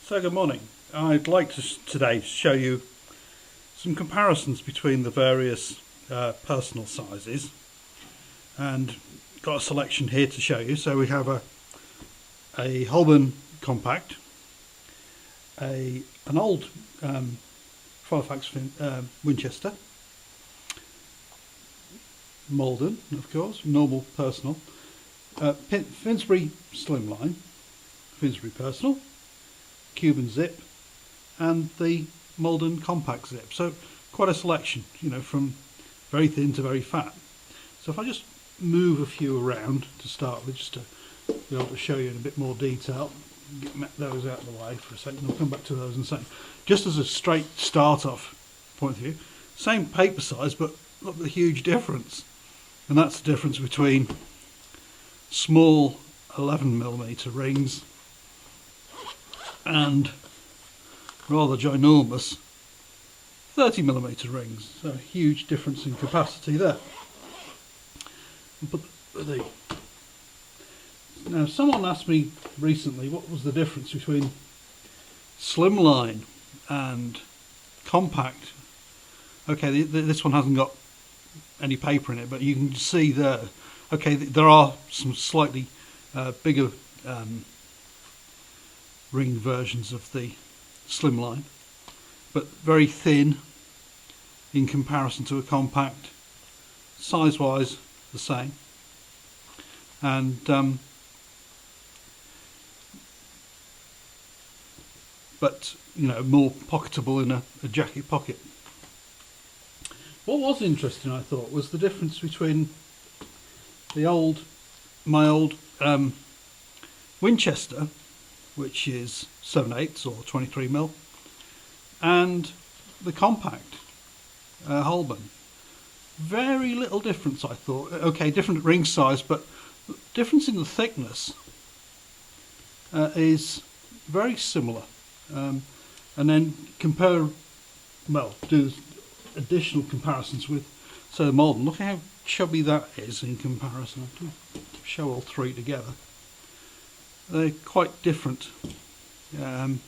So good morning. I'd like to today show you some comparisons between the various personal sizes, and got a selection here to show you. So we have a Holborn compact, an old Filofax Winchester, Malden of course, normal personal, Finsbury Slimline, Finsbury Personal, Cuban Zip, and the Malden Compact Zip. So quite a selection, you know, from very thin to very fat. So if I just move a few around to start with, just to be able to show you in a bit more detail, get those out of the way for a second. I'll come back to those in a second. Just as a straight start off point of view, same paper size, but look at the huge difference. And that's the difference between small 11mm rings and rather ginormous 30mm rings. So a huge difference in capacity there. Now someone asked me recently what was the difference between slimline and compact. Okay, this one hasn't got any paper in it, but you can see there, okay, there are some slightly bigger ring versions of the slimline, but very thin in comparison to a compact, size wise the same, and but you know, more pocketable in a jacket pocket. What was interesting, I thought, was the difference between my old Winchester, which is 7/8 or 23mm, and the compact Holborn. Very little difference, I thought. Okay, different ring size, but difference in the thickness is very similar. And then compare, well, do additional comparisons with, so the Malden. Look how chubby that is in comparison. I can show all three together. They're quite different in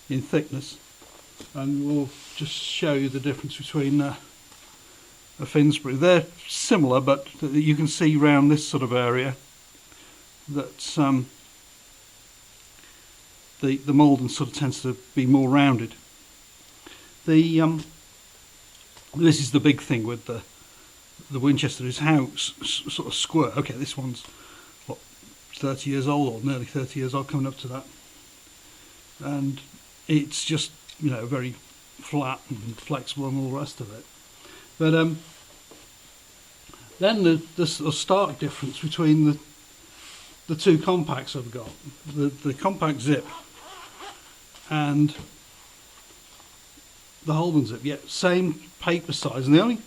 thickness, and we'll just show you the difference between a Finsbury. They're similar, but you can see around this sort of area that the Malden sort of tends to be more rounded. This is the big thing with the Winchester, is how sort of square. Okay, this one's what, 30 years old, or nearly 30 years old, coming up to that, and it's just, you know, very flat and flexible and all the rest of it. But then the stark difference between the two compacts I've got, the compact Zip and the Holborn Zip, yeah, same paper size, and the only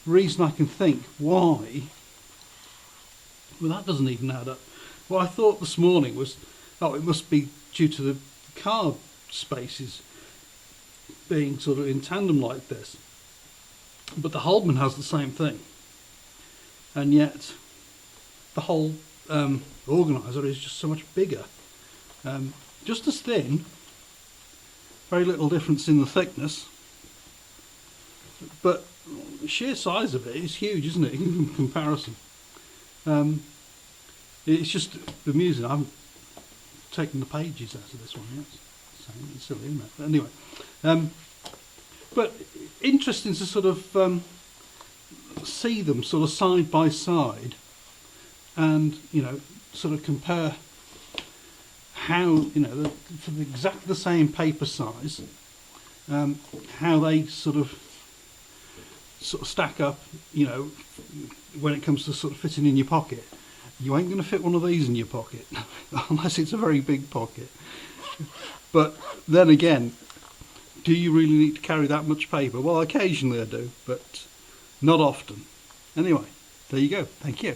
reason I can think why, well, that doesn't even add up. What I thought this morning was, oh, it must be due to the card spaces being sort of in tandem like this, but the Holborn has the same thing, and yet the whole organiser is just so much bigger, just as thin, very little difference in the thickness, but sheer size of it is huge, isn't it, in comparison. It's just amusing. I haven't taken the pages out of this one yet. It's silly, isn't it? But anyway, but interesting to sort of see them sort of side by side, and you know, sort of compare how, you know, for exactly the same paper size, how they sort of stack up, you know, when it comes to sort of fitting in your pocket. You ain't going to fit one of these in your pocket unless it's a very big pocket. But then again, do you really need to carry that much paper? Well, occasionally I do, but not often. Anyway, there you go. Thank you.